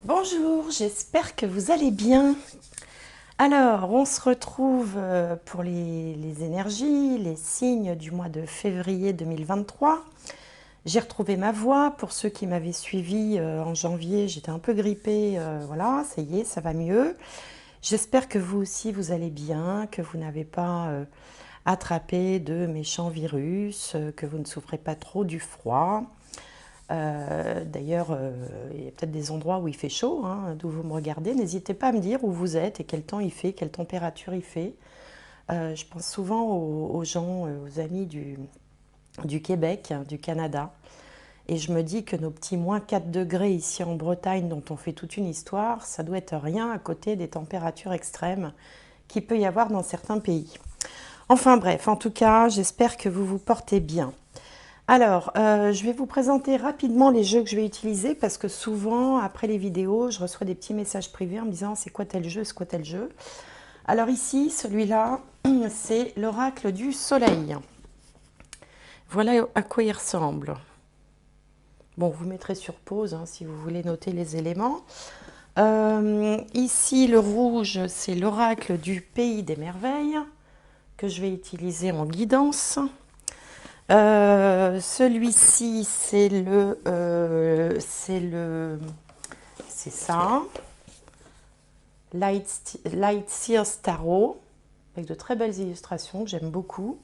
Bonjour, j'espère que vous allez bien. Alors, on se retrouve pour les énergies, les signes du mois de février 2023. J'ai retrouvé ma voix. Pour ceux qui m'avaient suivi en janvier, j'étais un peu grippée. Voilà, ça y est, ça va mieux. J'espère que vous aussi, vous allez bien, que vous n'avez pas attrapé de méchants virus, que vous ne souffrez pas trop du froid. D'ailleurs, il y a peut-être des endroits où il fait chaud, hein, d'où vous me regardez. N'hésitez pas à me dire où vous êtes et quel temps il fait, quelle température il fait. Je pense souvent aux gens, aux amis du Québec, du Canada. Et je me dis que nos petits moins 4 degrés ici en Bretagne, dont on fait toute une histoire, ça doit être rien à côté des températures extrêmes qu'il peut y avoir dans certains pays. Enfin bref, en tout cas, j'espère que vous vous portez bien. Alors, je vais vous présenter rapidement les jeux que je vais utiliser parce que souvent, après les vidéos, je reçois des petits messages privés en me disant c'est quoi tel jeu, c'est quoi tel jeu. Alors ici, celui-là, c'est l'oracle du soleil. Voilà à quoi il ressemble. Bon, vous mettrez sur pause hein, si vous voulez noter les éléments. Ici, le rouge, c'est l'oracle du pays des merveilles que je vais utiliser en guidance. Celui-ci, c'est ça, Light Sears Tarot, avec de très belles illustrations que j'aime beaucoup.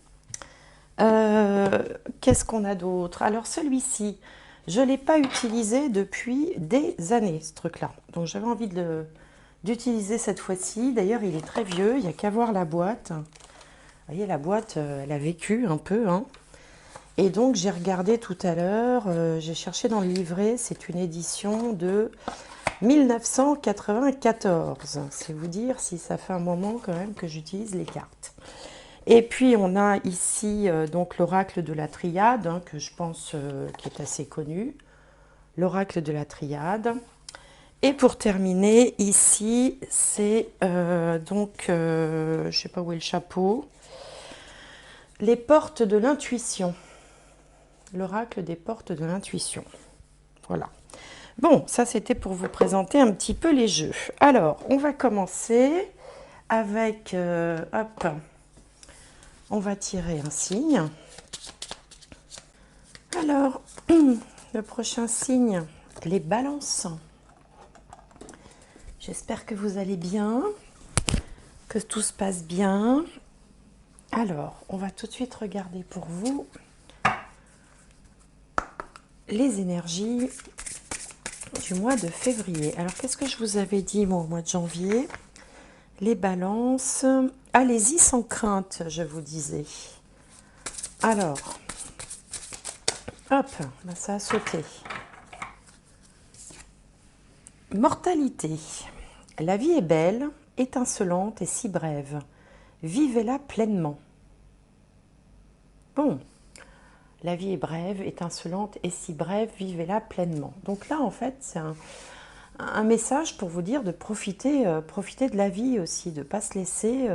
Qu'est-ce qu'on a d'autre? Alors celui-ci, je ne l'ai pas utilisé depuis des années, ce truc-là. Donc j'avais envie d'utiliser cette fois-ci. D'ailleurs, il est très vieux, il n'y a qu'à voir la boîte. Vous voyez, la boîte, elle a vécu un peu, hein. Et donc j'ai regardé tout à l'heure, j'ai cherché dans le livret, c'est une édition de 1994. C'est vous dire si ça fait un moment quand même que j'utilise les cartes. Et puis on a ici donc l'oracle de la triade, hein, que je pense qui est assez connu. L'oracle de la triade. Et pour terminer, ici, c'est je ne sais pas où est le chapeau, les portes de l'intuition. L'oracle des portes de l'intuition. Voilà. Bon, ça c'était pour vous présenter un petit peu les jeux. Alors, on va commencer avec... hop, on va tirer un signe. Alors, le prochain signe, les balances. J'espère que vous allez bien, que tout se passe bien. Alors, on va tout de suite regarder pour vous les énergies du mois de février. Alors, qu'est-ce que je vous avais dit, moi, au mois de janvier? Les balances. Allez-y sans crainte, je vous disais. Alors, hop, ben ça a sauté. Mortalité. La vie est belle, étincelante et si brève. Vivez-la pleinement. Bon. La vie est brève, étincelante et si brève, vivez-la pleinement. Donc là, en fait, c'est un message pour vous dire de profiter de la vie aussi, de ne pas se laisser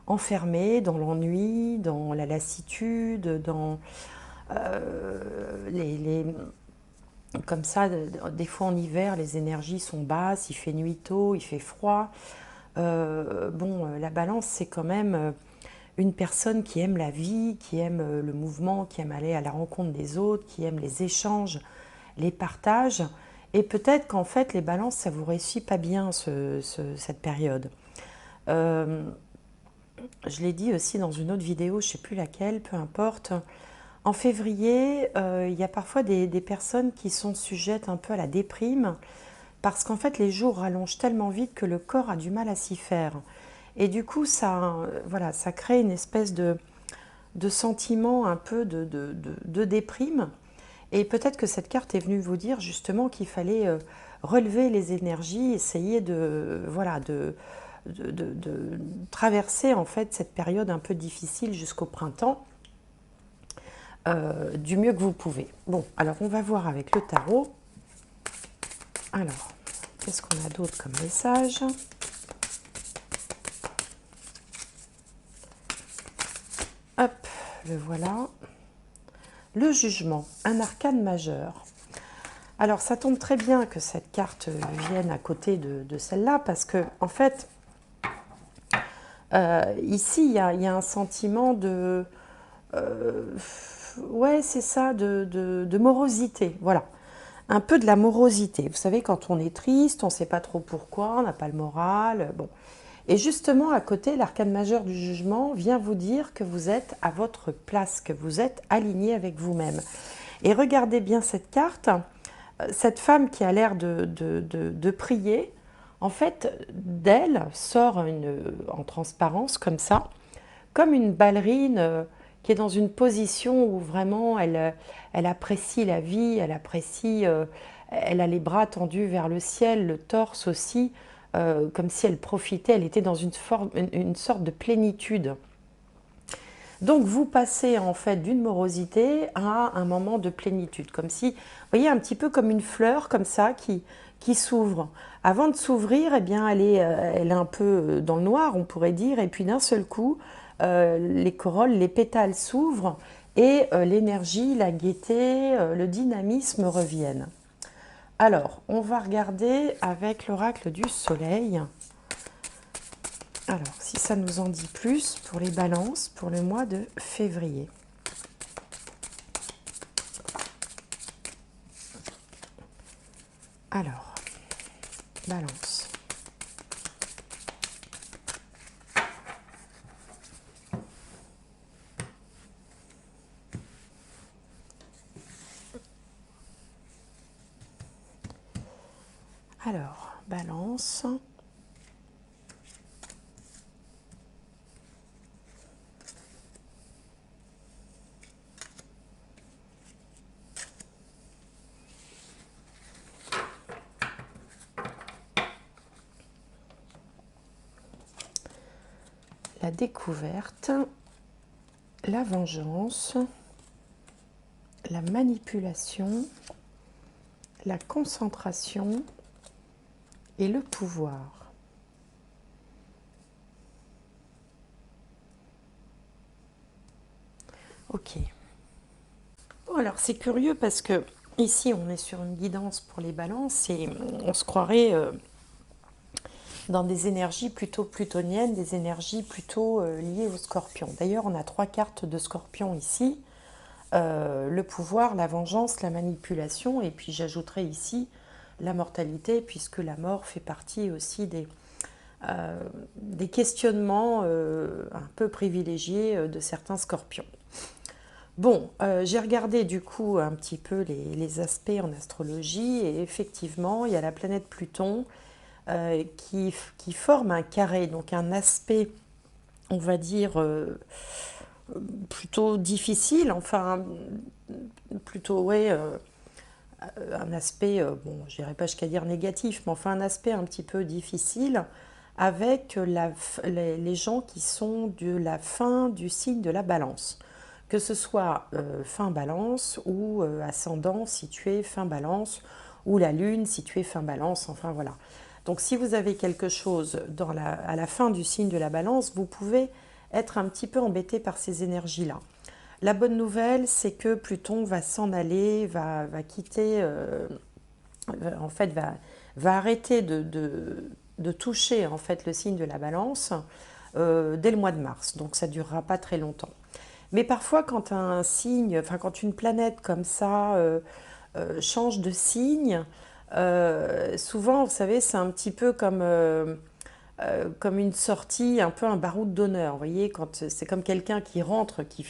enfermer dans l'ennui, dans la lassitude, dans comme ça, des fois en hiver, les énergies sont basses, il fait nuit tôt, il fait froid. La balance, c'est quand même une personne qui aime la vie, qui aime le mouvement, qui aime aller à la rencontre des autres, qui aime les échanges, les partages. Et peut-être qu'en fait, les balances, ça vous réussit pas bien cette période. Je l'ai dit aussi dans une autre vidéo, je ne sais plus laquelle, peu importe. En février, il y a parfois des personnes qui sont sujettes un peu à la déprime parce qu'en fait, les jours rallongent tellement vite que le corps a du mal à s'y faire. Et du coup, ça crée une espèce de sentiment un peu de déprime. Et peut-être que cette carte est venue vous dire justement qu'il fallait relever les énergies, essayer de traverser en fait cette période un peu difficile jusqu'au printemps du mieux que vous pouvez. Bon, alors on va voir avec le tarot. Alors, qu'est-ce qu'on a d'autre comme message ? Hop, le voilà. Le jugement, un arcane majeur. Alors, ça tombe très bien que cette carte vienne à côté de celle-là, parce que, en fait, ici, il y a un sentiment de... ouais, c'est ça, de morosité, voilà. Un peu de la morosité. Vous savez, quand on est triste, on ne sait pas trop pourquoi, on n'a pas le moral, bon. Et justement, à côté, l'arcane majeur du jugement vient vous dire que vous êtes à votre place, que vous êtes aligné avec vous-même. Et regardez bien cette carte, cette femme qui a l'air de prier, en fait, d'elle sort en transparence comme ça, comme une ballerine qui est dans une position où vraiment elle apprécie la vie, elle apprécie, elle a les bras tendus vers le ciel, le torse aussi, comme si elle profitait, elle était dans une sorte de plénitude. Donc vous passez en fait d'une morosité à un moment de plénitude, comme si, vous voyez, un petit peu comme une fleur comme ça qui s'ouvre. Avant de s'ouvrir, eh bien, elle est un peu dans le noir, on pourrait dire, et puis d'un seul coup, les corolles, les pétales s'ouvrent et l'énergie, la gaieté, le dynamisme reviennent. Alors, on va regarder avec l'oracle du soleil. Alors, si ça nous en dit plus pour les balances pour le mois de février. Alors, balance. Alors, balance. La découverte, la vengeance, la manipulation, la concentration et le pouvoir. Ok. Bon, alors c'est curieux parce que ici on est sur une guidance pour les balances et on se croirait dans des énergies plutôt plutoniennes, des énergies plutôt liées au scorpion. D'ailleurs, on a 3 cartes de scorpion ici. Le pouvoir, la vengeance, la manipulation, et puis j'ajouterai ici la mortalité, puisque la mort fait partie aussi des questionnements un peu privilégiés de certains scorpions. Bon, j'ai regardé du coup un petit peu les aspects en astrologie, et effectivement, il y a la planète Pluton qui forme un carré, donc un aspect, on va dire, plutôt difficile, enfin, plutôt, ouais, un aspect, bon, je n'irai pas jusqu'à dire négatif, mais enfin un aspect un petit peu difficile avec les gens qui sont de la fin du signe de la balance. Que ce soit fin balance ou ascendant situé fin balance, ou la lune située fin balance, enfin voilà. Donc si vous avez quelque chose à la fin du signe de la balance, vous pouvez être un petit peu embêté par ces énergies-là. La bonne nouvelle, c'est que Pluton va s'en aller, va quitter, en fait, va arrêter de toucher en fait le signe de la balance dès le mois de mars. Donc ça ne durera pas très longtemps. Mais parfois, quand un signe, enfin quand une planète comme ça change de signe, souvent, vous savez, c'est un petit peu comme une sortie, un peu un baroud d'honneur. Vous voyez, quand c'est comme quelqu'un qui rentre, qui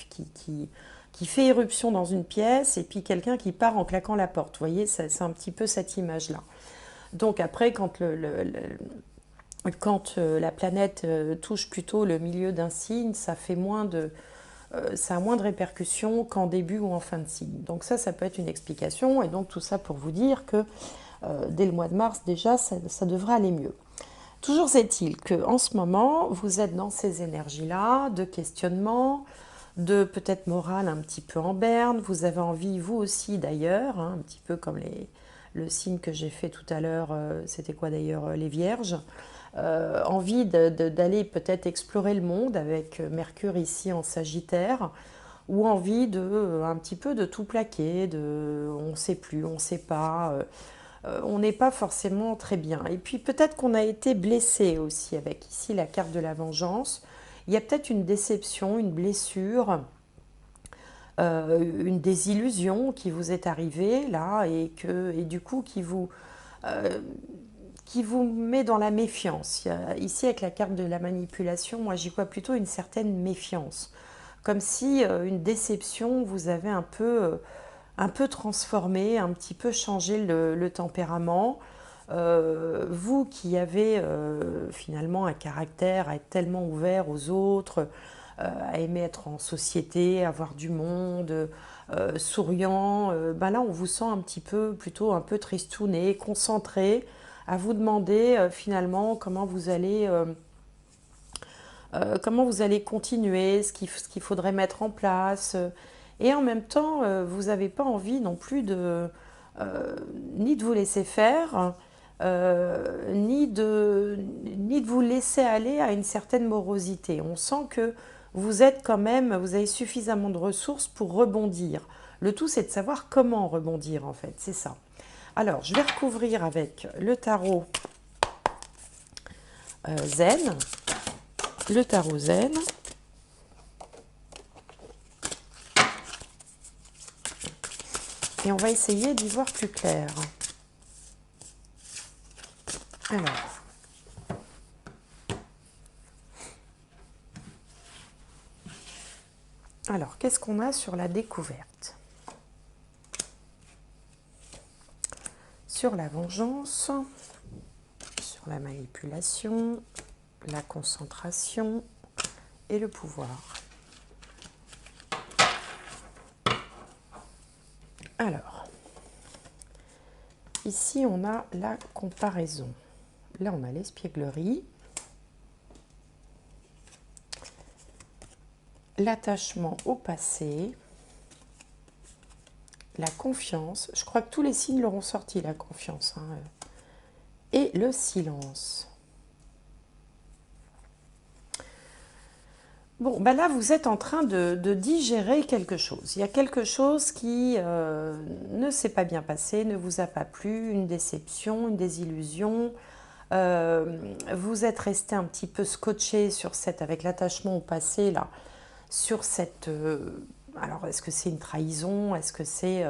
fait éruption dans une pièce, et puis quelqu'un qui part en claquant la porte. Vous voyez, c'est un petit peu cette image-là. Donc après, quand la planète touche plutôt le milieu d'un signe, ça a moins de répercussions qu'en début ou en fin de signe. Donc ça peut être une explication. Et donc tout ça pour vous dire que dès le mois de mars, déjà, ça devrait aller mieux. Toujours est-il qu'en ce moment, vous êtes dans ces énergies-là, de questionnement, de peut-être morale un petit peu en berne. Vous avez envie, vous aussi d'ailleurs, hein, un petit peu comme le signe que j'ai fait tout à l'heure, c'était quoi d'ailleurs, les vierges. Envie d'aller peut-être explorer le monde avec Mercure ici en Sagittaire, ou envie de un petit peu de tout plaquer, de on ne sait plus, on ne sait pas, on n'est pas forcément très bien. Et puis peut-être qu'on a été blessé aussi avec ici la carte de la vengeance. Il y a peut-être une déception, une blessure, une désillusion qui vous est arrivée là et du coup euh, qui vous met dans la méfiance. Ici avec la carte de la manipulation, moi j'y vois plutôt une certaine méfiance. Comme si une déception vous avait un peu transformé, un petit peu changé le tempérament. Vous qui avez finalement un caractère à être tellement ouvert aux autres, à aimer être en société, avoir du monde, souriant, ben là on vous sent un petit peu, plutôt un peu tristouné, concentré, à vous demander finalement comment vous allez continuer, ce qu'il faudrait mettre en place. Et en même temps, vous n'avez pas envie non plus ni de vous laisser faire, ni de vous laisser aller à une certaine morosité. On sent que vous êtes quand même, vous avez suffisamment de ressources pour rebondir. Le tout, c'est de savoir comment rebondir, en fait, c'est ça. Alors, je vais recouvrir avec le tarot Zen, le tarot Zen, et on va essayer d'y voir plus clair. Alors qu'est-ce qu'on a sur la découverte? Sur la vengeance, sur la manipulation, la concentration et le pouvoir. Alors, ici on a la comparaison. Là on a l'espièglerie, l'attachement au passé, la confiance. Je crois que tous les signes l'auront sorti, la confiance. Et le silence. Bon, ben là, vous êtes en train de digérer quelque chose. Il y a quelque chose qui ne s'est pas bien passé, ne vous a pas plu, une déception, une désillusion. Vous êtes resté un petit peu scotché sur avec l'attachement au passé, là, sur cette... alors, est-ce que c'est une trahison? Est-ce que c'est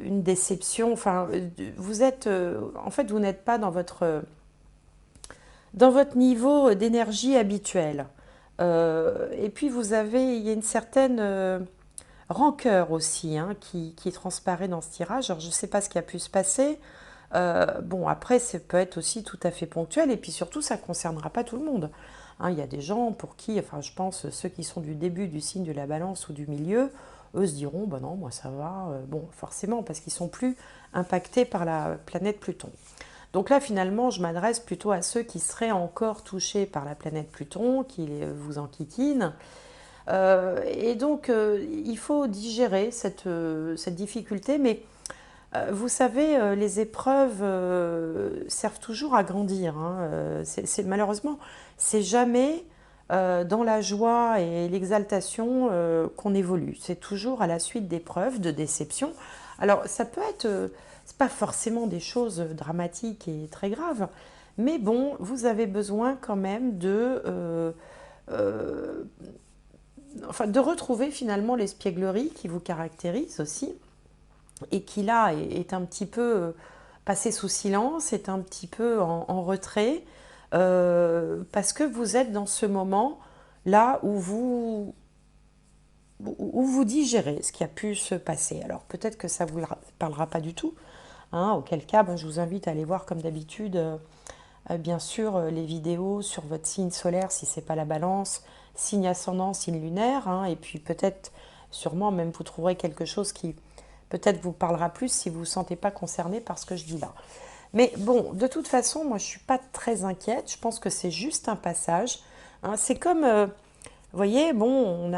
une déception? Enfin, vous êtes... en fait, vous n'êtes pas dans votre niveau d'énergie habituel. Et puis il y a une certaine rancœur aussi qui transparaît dans ce tirage. Alors je ne sais pas ce qui a pu se passer. Bon, après, ça peut être aussi tout à fait ponctuel. Et puis surtout, ça ne concernera pas tout le monde. Il y a des gens pour qui, enfin je pense, ceux qui sont du début du signe de la balance ou du milieu, eux se diront, ben non, moi ça va. Bon, forcément, parce qu'ils sont plus impactés par la planète Pluton. Donc là, finalement, je m'adresse plutôt à ceux qui seraient encore touchés par la planète Pluton, qui vous enquiquinent. Et donc, il faut digérer cette difficulté. Mais vous savez, les épreuves servent toujours à grandir. Malheureusement, c'est jamais dans la joie et l'exaltation qu'on évolue. C'est toujours à la suite d'épreuves, de déceptions. Alors, ça peut être... c'est pas forcément des choses dramatiques et très graves, mais bon, vous avez besoin quand même enfin, de retrouver finalement l'espièglerie qui vous caractérise aussi, et qui là est un petit peu passé sous silence, est un petit peu en retrait, parce que vous êtes dans ce moment là où vous digérez ce qui a pu se passer. Alors peut-être que ça ne vous parlera pas du tout, auquel cas je vous invite à aller voir comme d'habitude, bien sûr, les vidéos sur votre signe solaire si ce n'est pas la balance, signe ascendant, signe lunaire, et puis peut-être, sûrement même vous trouverez quelque chose qui peut-être vous parlera plus si vous ne vous sentez pas concerné par ce que je dis là. Mais bon, de toute façon, moi je ne suis pas très inquiète, je pense que c'est juste un passage. C'est comme... vous voyez, bon,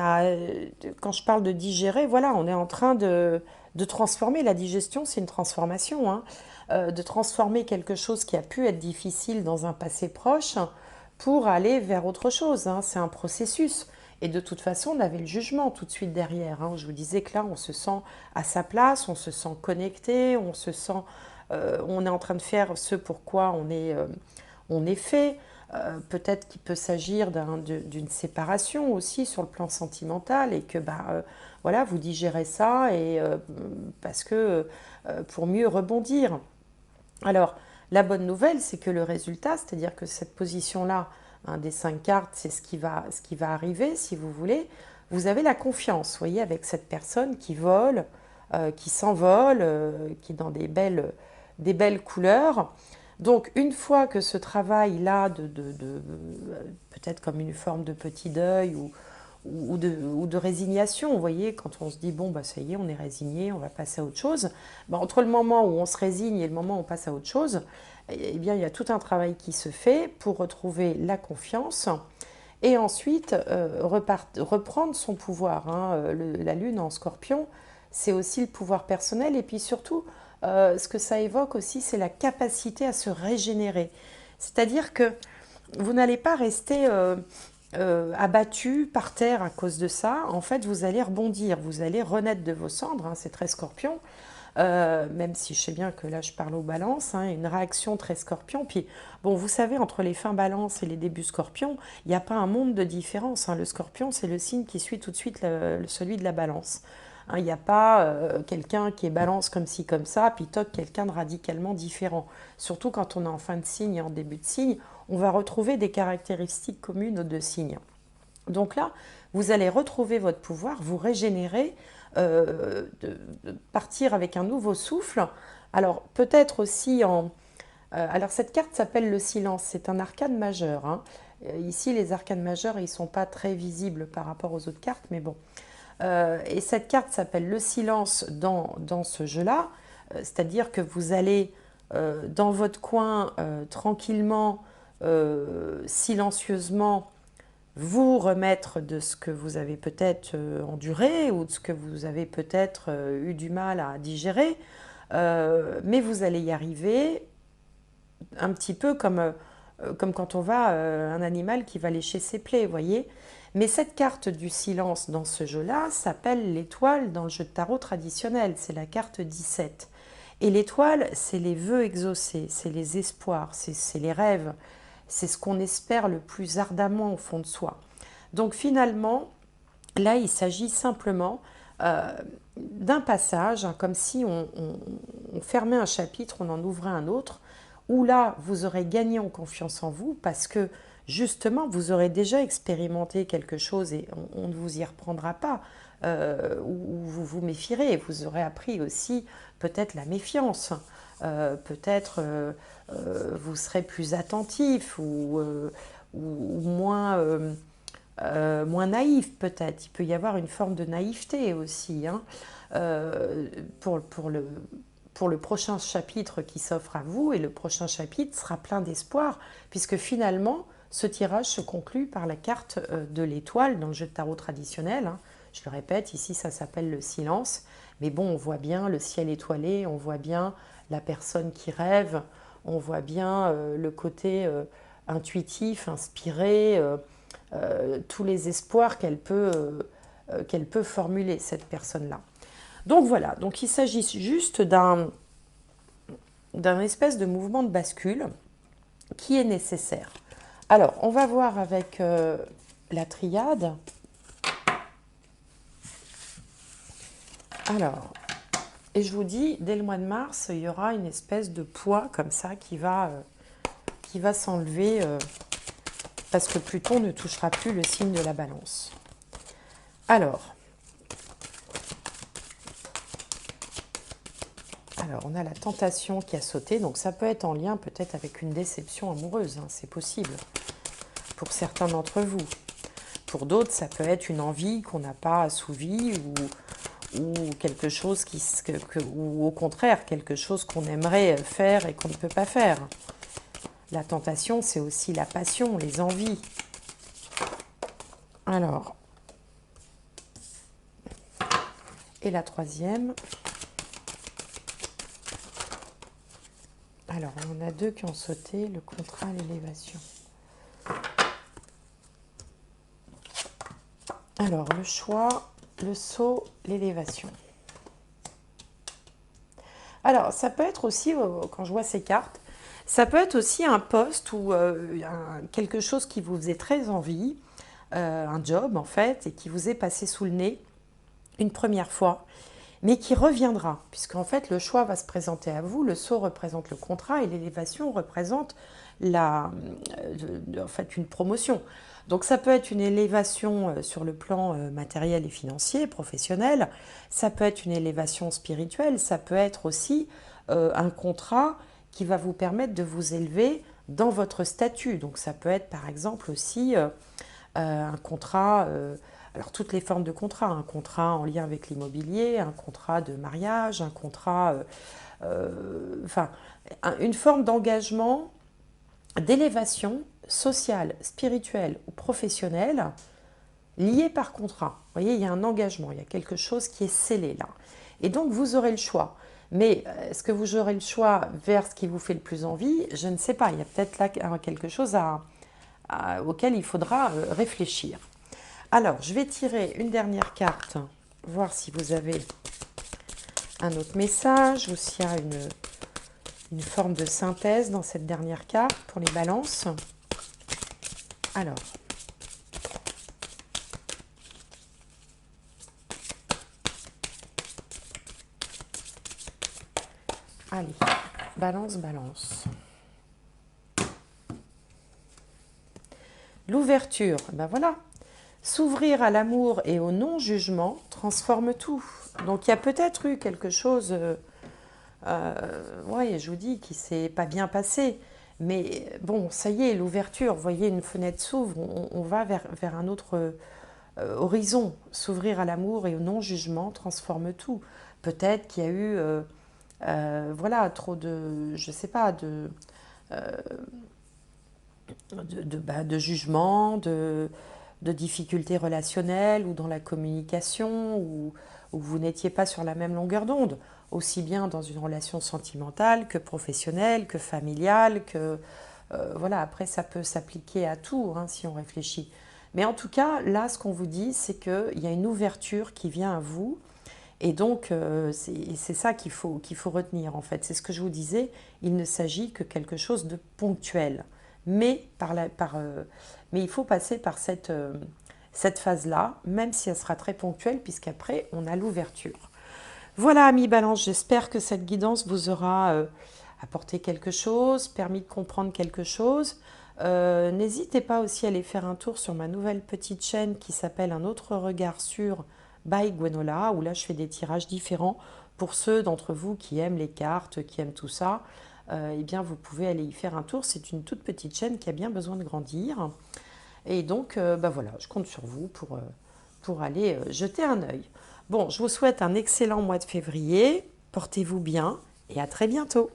quand je parle de digérer, voilà, on est en train de transformer. La digestion, c'est une transformation, de transformer quelque chose qui a pu être difficile dans un passé proche pour aller vers autre chose. C'est un processus. Et de toute façon, on avait le jugement tout de suite derrière, hein. Je vous disais que là, on se sent à sa place, on se sent connecté, on se sent, on est en train de faire ce pourquoi on est fait. Peut-être qu'il peut s'agir d'une séparation aussi sur le plan sentimental et que bah, voilà, vous digérez ça et, parce que pour mieux rebondir. Alors, la bonne nouvelle, c'est que le résultat, c'est-à-dire que cette position-là, hein, des 5 cartes, c'est ce qui va arriver, si vous voulez. Vous avez la confiance, vous voyez, avec cette personne qui vole, qui s'envole, qui est dans des belles couleurs. Donc, une fois que ce travail-là, peut-être comme une forme de petit deuil ou de résignation, vous voyez, quand on se dit, bon, bah, ça y est, on est résigné, on va passer à autre chose, bah, entre le moment où on se résigne et le moment où on passe à autre chose, eh bien, il y a tout un travail qui se fait pour retrouver la confiance et ensuite reprendre son pouvoir, hein. La lune en scorpion, c'est aussi le pouvoir personnel et puis surtout, ce que ça évoque aussi, c'est la capacité à se régénérer. C'est-à-dire que vous n'allez pas rester abattu par terre à cause de ça. En fait, vous allez rebondir, vous allez renaître de vos cendres, hein, c'est très scorpion. Même si je sais bien que là je parle aux balances, hein, une réaction très scorpion. Puis bon, vous savez, entre les fins balance et les débuts scorpion, il n'y a pas un monde de différence, hein. Le scorpion, c'est le signe qui suit tout de suite celui de la balance. Hein, il n'y a pas quelqu'un qui est balance comme ci, comme ça, puis toc, quelqu'un de radicalement différent. Surtout quand on est en fin de signe et en début de signe, on va retrouver des caractéristiques communes aux deux signes. Donc là, vous allez retrouver votre pouvoir, vous régénérer, de partir avec un nouveau souffle. Alors peut-être aussi alors cette carte s'appelle le silence, c'est un arcane majeur, hein. Ici, les arcanes majeurs, ils ne sont pas très visibles par rapport aux autres cartes, mais bon. Et cette carte s'appelle le silence dans ce jeu-là, c'est-à-dire que vous allez dans votre coin tranquillement, silencieusement, vous remettre de ce que vous avez peut-être enduré ou de ce que vous avez peut-être eu du mal à digérer, mais vous allez y arriver un petit peu comme quand on va un animal qui va lécher ses plaies, vous voyez. Mais cette carte du silence dans ce jeu-là s'appelle l'étoile dans le jeu de tarot traditionnel, c'est la carte 17. Et l'étoile, c'est les vœux exaucés, c'est les espoirs, c'est les rêves, c'est ce qu'on espère le plus ardemment au fond de soi. Donc finalement, là, il s'agit simplement d'un passage, hein, comme si on fermait un chapitre, on en ouvrait un autre, où là, vous aurez gagné en confiance en vous parce que justement, vous aurez déjà expérimenté quelque chose et on ne vous y reprendra pas, ou vous vous méfierez. Vous aurez appris aussi peut-être la méfiance, peut-être vous serez plus attentif ou moins naïf peut-être. Il peut y avoir une forme de naïveté aussi, hein, pour le prochain chapitre qui s'offre à vous. Et le prochain chapitre sera plein d'espoir, puisque finalement, ce tirage se conclut par la carte de l'étoile dans le jeu de tarot traditionnel, hein. Je le répète, ici ça s'appelle le silence. Mais bon, on voit bien le ciel étoilé, on voit bien la personne qui rêve, on voit bien le côté intuitif, inspiré, tous les espoirs qu'elle peut formuler, cette personne-là. Donc voilà, donc il s'agit juste d'un espèce de mouvement de bascule qui est nécessaire. Alors, on va voir avec la triade. Alors, et je vous dis, dès le mois de mars, il y aura une espèce de poids comme ça qui va s'enlever parce que Pluton ne touchera plus le signe de la Balance. Alors, on a la tentation qui a sauté, donc ça peut être en lien peut-être avec une déception amoureuse, hein, c'est possible, pour certains d'entre vous. Pour d'autres, ça peut être une envie qu'on n'a pas assouvie ou quelque chose ou au contraire, quelque chose qu'on aimerait faire et qu'on ne peut pas faire. La tentation, c'est aussi la passion, les envies. Alors, et la troisième. Alors, on en a deux qui ont sauté, le contrat, l'élévation. Alors, le choix, le saut, l'élévation. Alors, ça peut être aussi, quand je vois ces cartes, ça peut être aussi un poste ou quelque chose qui vous faisait très envie, un job en fait, et qui vous est passé sous le nez une première fois, mais qui reviendra, puisqu'en fait le choix va se présenter à vous, le saut représente le contrat et l'élévation représente en fait une promotion. Donc ça peut être une élévation sur le plan matériel et financier, professionnel, ça peut être une élévation spirituelle, ça peut être aussi un contrat qui va vous permettre de vous élever dans votre statut. Donc ça peut être par exemple aussi un contrat, alors toutes les formes de contrat, un contrat en lien avec l'immobilier, un contrat de mariage, un contrat, enfin, une forme d'engagement, d'élévation sociale, spirituelle ou professionnelle liée par contrat. Vous voyez, il y a un engagement, il y a quelque chose qui est scellé là. Et donc, vous aurez le choix. Mais est-ce que vous aurez le choix vers ce qui vous fait le plus envie? Je ne sais pas. Il y a peut-être là quelque chose auquel il faudra réfléchir. Alors, je vais tirer une dernière carte, voir si vous avez un autre message ou s'il y a une forme de synthèse dans cette dernière carte pour les balances. Alors, allez, balance, balance. L'ouverture, ben voilà. S'ouvrir à l'amour et au non-jugement transforme tout. Donc il y a peut-être eu quelque chose, ouais, je vous dis, qui s'est pas bien passé. Mais bon, ça y est, l'ouverture, vous voyez, une fenêtre s'ouvre, on va vers un autre horizon. S'ouvrir à l'amour et au non-jugement transforme tout. Peut-être qu'il y a eu, voilà, trop de, je sais pas, de jugement, de difficultés relationnelles ou dans la communication, ou vous n'étiez pas sur la même longueur d'onde, aussi bien dans une relation sentimentale que professionnelle, que familiale, que... voilà, après ça peut s'appliquer à tout hein, si on réfléchit. Mais en tout cas, là, ce qu'on vous dit, c'est qu'il y a une ouverture qui vient à vous. Et donc, c'est ça qu'il faut retenir, en fait. C'est ce que je vous disais, il ne s'agit que quelque chose de ponctuel. Mais, mais il faut passer par cette phase-là, même si elle sera très ponctuelle, puisqu'après, on a l'ouverture. Voilà, amis Balance, j'espère que cette guidance vous aura apporté quelque chose, permis de comprendre quelque chose. N'hésitez pas aussi à aller faire un tour sur ma nouvelle petite chaîne qui s'appelle Un autre regard sur by Gwenola, où là je fais des tirages différents pour ceux d'entre vous qui aiment les cartes, qui aiment tout ça. Eh bien vous pouvez aller y faire un tour, c'est une toute petite chaîne qui a bien besoin de grandir. Et donc bah voilà, je compte sur vous pour aller jeter un œil. Bon, je vous souhaite un excellent mois de février, portez-vous bien et à très bientôt.